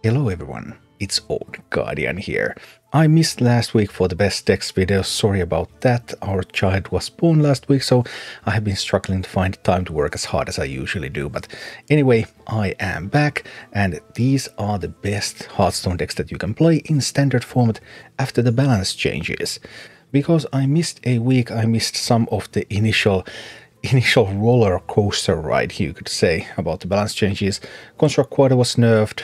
Hello everyone, it's Old Guardian here. I missed last week for the best decks video, sorry about that. Our child was born last week, so I have been struggling to find time to work as hard as I usually do. But anyway, I am back, and these are the best Hearthstone decks that you can play in standard format after the balance changes. Because I missed a week, I missed some of the initial roller coaster ride, you could say, about the balance changes. Construct Quarter was nerfed,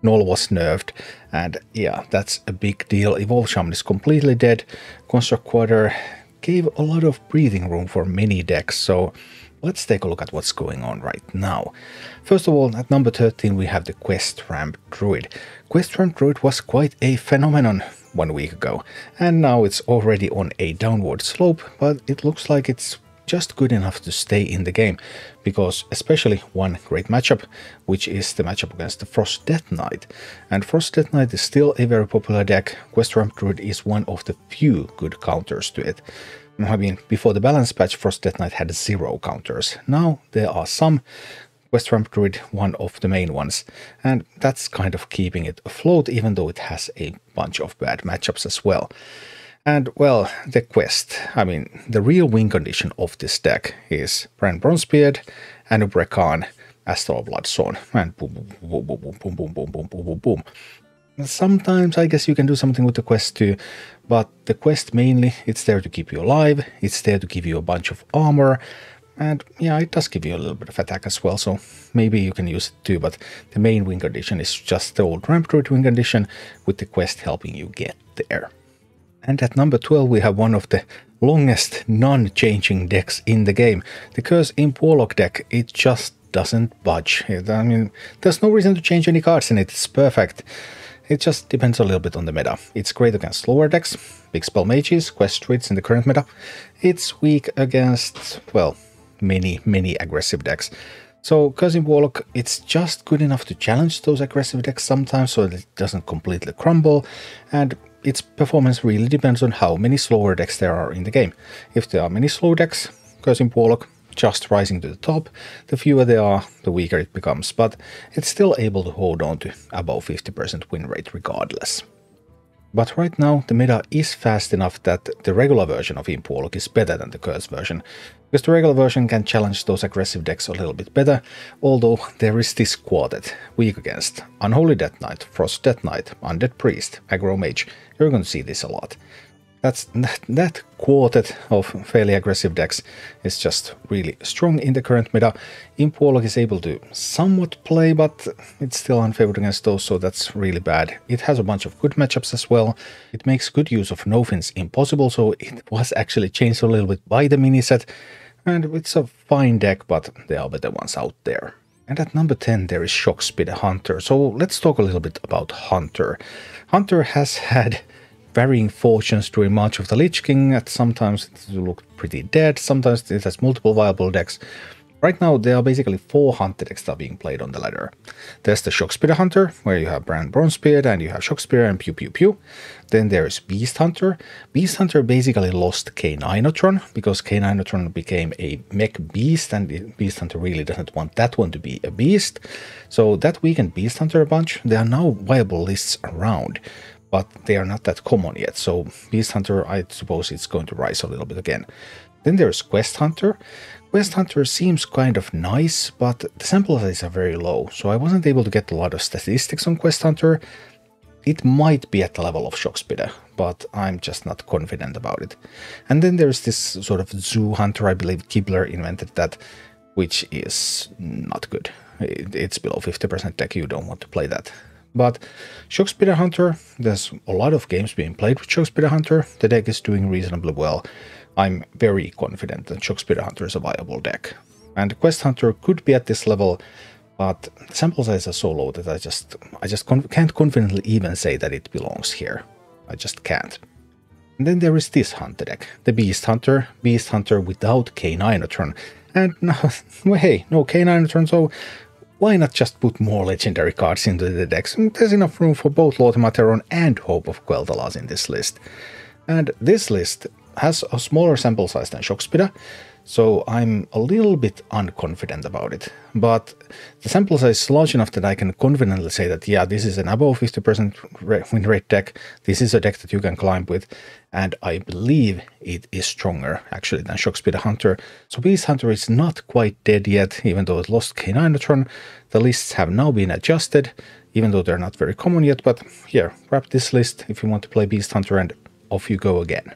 Gnoll was nerfed, and yeah, that's a big deal. Evolve Shaman is completely dead. Construct Quarter gave a lot of breathing room for many decks, so let's take a look at what's going on right now. First of all, at number 13 we have the Quest Ramp Druid. Quest Ramp Druid was quite a phenomenon 1 week ago, and now it's already on a downward slope, but it looks like it's just good enough to stay in the game, because especially one great matchup, which is the matchup against the Frost Death Knight. And Frost Death Knight is still a very popular deck. Quest Ramp Druid is one of the few good counters to it. I mean, before the balance patch, Frost Death Knight had 0 counters. Now there are some. Quest Ramp Druid, one of the main ones, and that's kind of keeping it afloat, even though it has a bunch of bad matchups as well. And, well, the quest. I mean, the real win condition of this deck is Brand Bronzebeard, Anubrekan, Astral Bloodsworn, and boom, boom, boom, boom, boom, boom, boom, boom, boom, boom, boom. Sometimes I guess you can do something with the quest too, but the quest mainly, it's there to keep you alive, it's there to give you a bunch of armor, and yeah, it does give you a little bit of attack as well, so maybe you can use it too, but the main win condition is just the old Ramp Druid win condition, with the quest helping you get there. And at number 12 we have one of the longest non-changing decks in the game. The Curse Imp Warlock deck, it just doesn't budge. I mean, there's no reason to change any cards in it, it's perfect. It just depends a little bit on the meta. It's great against slower decks, big Spell Mages, Quest Druids in the current meta. It's weak against, well, many aggressive decks. So Curse Imp Warlock, it's just good enough to challenge those aggressive decks sometimes so that it doesn't completely crumble, and its performance really depends on how many slower decks there are in the game. If there are many slow decks, Curse Imp Warlock just rising to the top. The fewer there are, the weaker it becomes, but it's still able to hold on to above 50% win rate regardless. But right now the meta is fast enough that the regular version of Imp Warlock is better than the Curse version, because the regular version can challenge those aggressive decks a little bit better, although there is this quartet, weak against Unholy Death Knight, Frost Death Knight, Undead Priest, Aggro Mage. You're going to see this a lot. That quartet of fairly aggressive decks is just really strong in the current meta. Imp Warlock is able to somewhat play, but it's still unfavored against those, so that's really bad. It has a bunch of good matchups as well. It makes good use of No Fins Impossible, so it was actually changed a little bit by the mini set, and it's a fine deck, but there are better ones out there. And at number 10 there is Shockspitter Hunter. So let's talk a little bit about Hunter. Hunter has had varying fortunes during March of the Lich King. Sometimes it looked pretty dead, sometimes it has multiple viable decks. Right now there are basically 4 Hunter decks that are being played on the ladder. There's the Shockspitter Hunter, where you have Brand Bronzebeard and you have Shockspitter and pew pew pew. Then there's Beast Hunter. Beast Hunter basically lost K9tron, because K9tron became a mech beast, and Beast Hunter really doesn't want that one to be a beast. So that weakened Beast Hunter a bunch. There are now viable lists around, but they are not that common yet, so Beast Hunter, I suppose it's going to rise a little bit again. Then there's Quest Hunter. Quest Hunter seems kind of nice, but the sample sizes are very low, so I wasn't able to get a lot of statistics on Quest Hunter. It might be at the level of Shockspitter, but I'm just not confident about it. And then there's this sort of Zoo Hunter, I believe Kibler invented that, which is not good. It's below 50% deck, you don't want to play that. But Shockspitter Hunter, there's a lot of games being played with Shockspitter Hunter. The deck is doing reasonably well. I'm very confident that Shockspitter Hunter is a viable deck. And Quest Hunter could be at this level, but the sample size is so low that I just can't confidently even say that it belongs here. I just can't. And then there is this Hunter deck, the Beast Hunter without K9tron. And now, well, hey, no K9tron, so why not just put more legendary cards into the decks? There's enough room for both Lortimer Terron and Hope of Quel'Thalas in this list. And this list has a smaller sample size than Shockspitter, so I'm a little bit unconfident about it. But the sample size is large enough that I can confidently say that, yeah, this is an above 50% win rate deck. This is a deck that you can climb with, and I believe it is stronger, actually, than Shockspitter Hunter. So Beast Hunter is not quite dead yet, even though it lost K9tron. The lists have now been adjusted, even though they're not very common yet, but here, grab this list if you want to play Beast Hunter, and off you go again.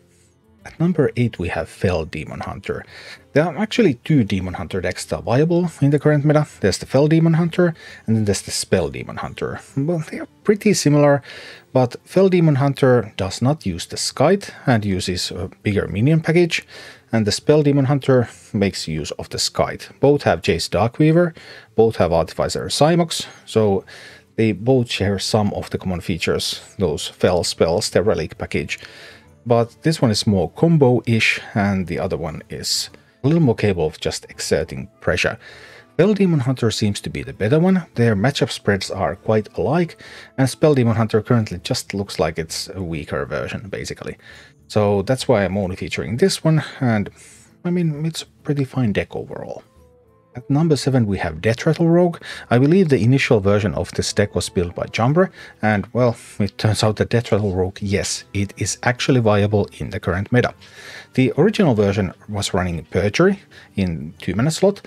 At number 8 we have Fel Demon Hunter. There are actually 2 Demon Hunter decks that are viable in the current meta. There's the Fel Demon Hunter, and then there's the Spell Demon Hunter. Well, they are pretty similar, but Fel Demon Hunter does not use the Skite and uses a bigger minion package, and the Spell Demon Hunter makes use of the Skite. Both have Jace Darkweaver, both have Artificer Cymox, so they both share some of the common features, those Fel spells, the Relic package. But this one is more combo-ish, and the other one is a little more capable of just exerting pressure. Fel Demon Hunter seems to be the better one. Their matchup spreads are quite alike, and Spell Demon Hunter currently just looks like it's a weaker version, basically. So that's why I'm only featuring this one, and I mean, it's a pretty fine deck overall. At number 7 we have Deathrattle Rogue. I believe the initial version of this deck was built by Jumper, and well, it turns out that Deathrattle Rogue, yes, it is actually viable in the current meta. The original version was running Perjury in 2-mana slot,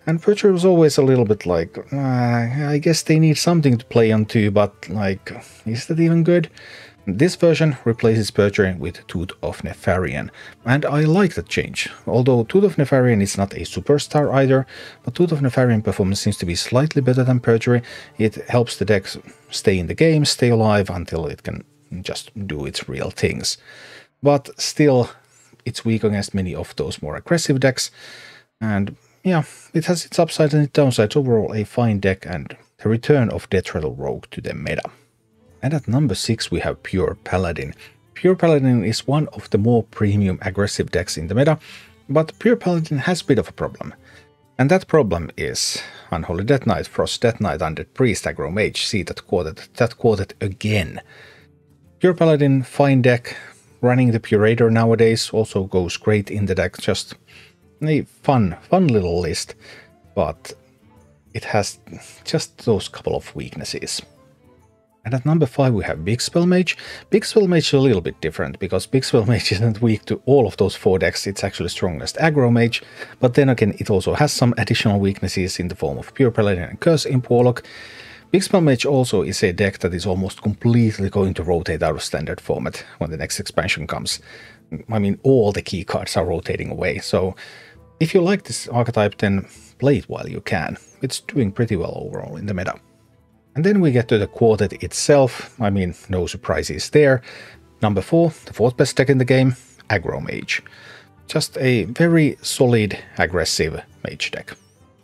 and Perjury was always a little bit like, I guess they need something to play on 2, but like, is that even good? This version replaces Perjury with Tooth of Nefarian, and I like that change. Although Tooth of Nefarian is not a superstar either, but Tooth of Nefarian performance seems to be slightly better than Perjury. It helps the deck stay in the game, stay alive until it can just do its real things. But still, it's weak against many of those more aggressive decks, and yeah, it has its upsides and its downsides. Overall, a fine deck and the return of Deathrattle Rogue to the meta. And at number 6 we have Pure Paladin. Pure Paladin is one of the more premium aggressive decks in the meta, but Pure Paladin has a bit of a problem. And that problem is Unholy Death Knight, Frost Death Knight, Undead Priest, Aggro Mage. See that quoted again. Pure Paladin, fine deck. Running the Purator nowadays also goes great in the deck. Just a fun little list, but it has just those couple of weaknesses. And at number 5 we have Big Spell Mage. Big Spell Mage is a little bit different, because Big Spell Mage isn't weak to all of those 4 decks, it's actually strongest Aggro Mage, but then again it also has some additional weaknesses in the form of Pure Paladin and Curse Imp Warlock. Big Spell Mage also is a deck that is almost completely going to rotate out of standard format when the next expansion comes. I mean, all the key cards are rotating away, so if you like this archetype, then play it while you can. It's doing pretty well overall in the meta. And then we get to the quartet itself. I mean, no surprises there. Number 4, the 4th best deck in the game, Aggro Mage. Just a very solid, aggressive mage deck.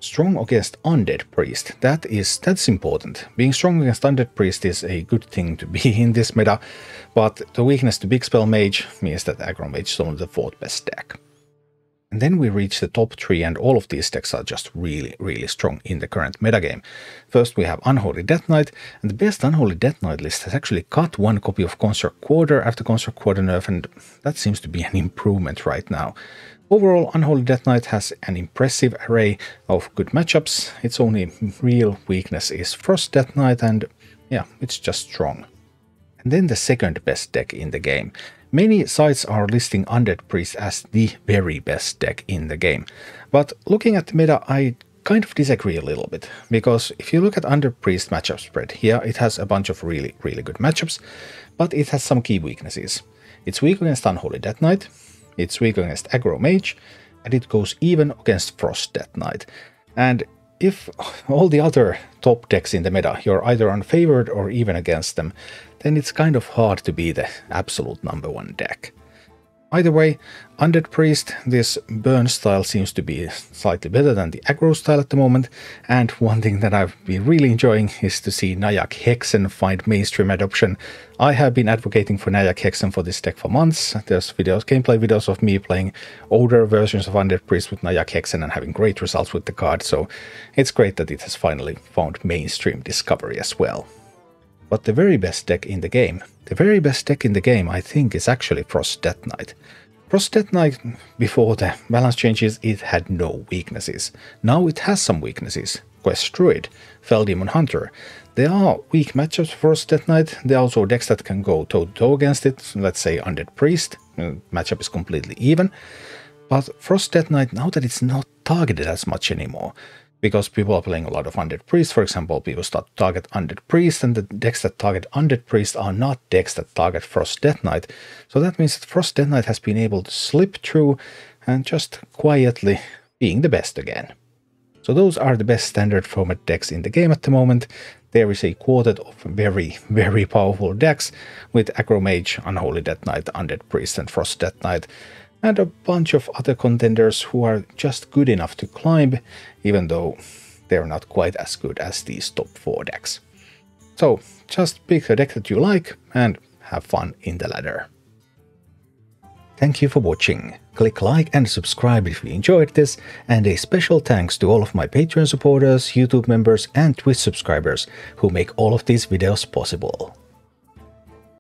Strong against Undead Priest. That's important. Being strong against Undead Priest is a good thing to be in this meta, but the weakness to Big Spell Mage means that Aggro Mage is only the 4th best deck. And then we reach the top 3, and all of these decks are just really strong in the current metagame. First we have Unholy Death Knight, and the best Unholy Death Knight list has actually cut 1 copy of Construct Quarter after Construct Quarter nerf, and that seems to be an improvement right now. Overall, Unholy Death Knight has an impressive array of good matchups. Its only real weakness is Frost Death Knight, and yeah, it's just strong. And then the second best deck in the game. Many sites are listing Undead Priest as the very best deck in the game, but looking at the meta, I kind of disagree a little bit, because if you look at Undead Priest matchup spread, here it has a bunch of really good matchups, but it has some key weaknesses. It's weak against Unholy Death Knight, it's weak against Aggro Mage, and it goes even against Frost Death Knight. And if all the other top decks in the meta, you're either unfavored or even against them, then it's kind of hard to be the absolute number 1 deck. Either way, Undead Priest, this burn style seems to be slightly better than the aggro style at the moment, and one thing that I've been really enjoying is to see Nayak Hexen find mainstream adoption. I have been advocating for Nayak Hexen for this deck for months. There's gameplay videos of me playing older versions of Undead Priest with Nayak Hexen and having great results with the card, so it's great that it has finally found mainstream discovery as well. But the very best deck in the game, I think, is actually Frost Death Knight. Frost Death Knight, before the balance changes, it had no weaknesses. Now it has some weaknesses. Quest Druid, Fel Demon Hunter. There are weak matchups for Frost Death Knight. There are also decks that can go toe-to-toe against it. Let's say Undead Priest. Matchup is completely even. But Frost Death Knight, now that it's not targeted as much anymore, because people are playing a lot of Undead Priest, for example, people start to target Undead Priest, and the decks that target Undead Priest are not decks that target Frost Death Knight. So that means that Frost Death Knight has been able to slip through and just quietly being the best again. So those are the best standard format decks in the game at the moment. There is a quartet of very, very powerful decks with Aggro Mage, Unholy Death Knight, Undead Priest, and Frost Death Knight, and a bunch of other contenders who are just good enough to climb, even though they're not quite as good as these top 4 decks. So just pick a deck that you like and have fun in the ladder. Thank you for watching. Click like and subscribe if you enjoyed this, and a special thanks to all of my Patreon supporters, YouTube members and Twitch subscribers who make all of these videos possible.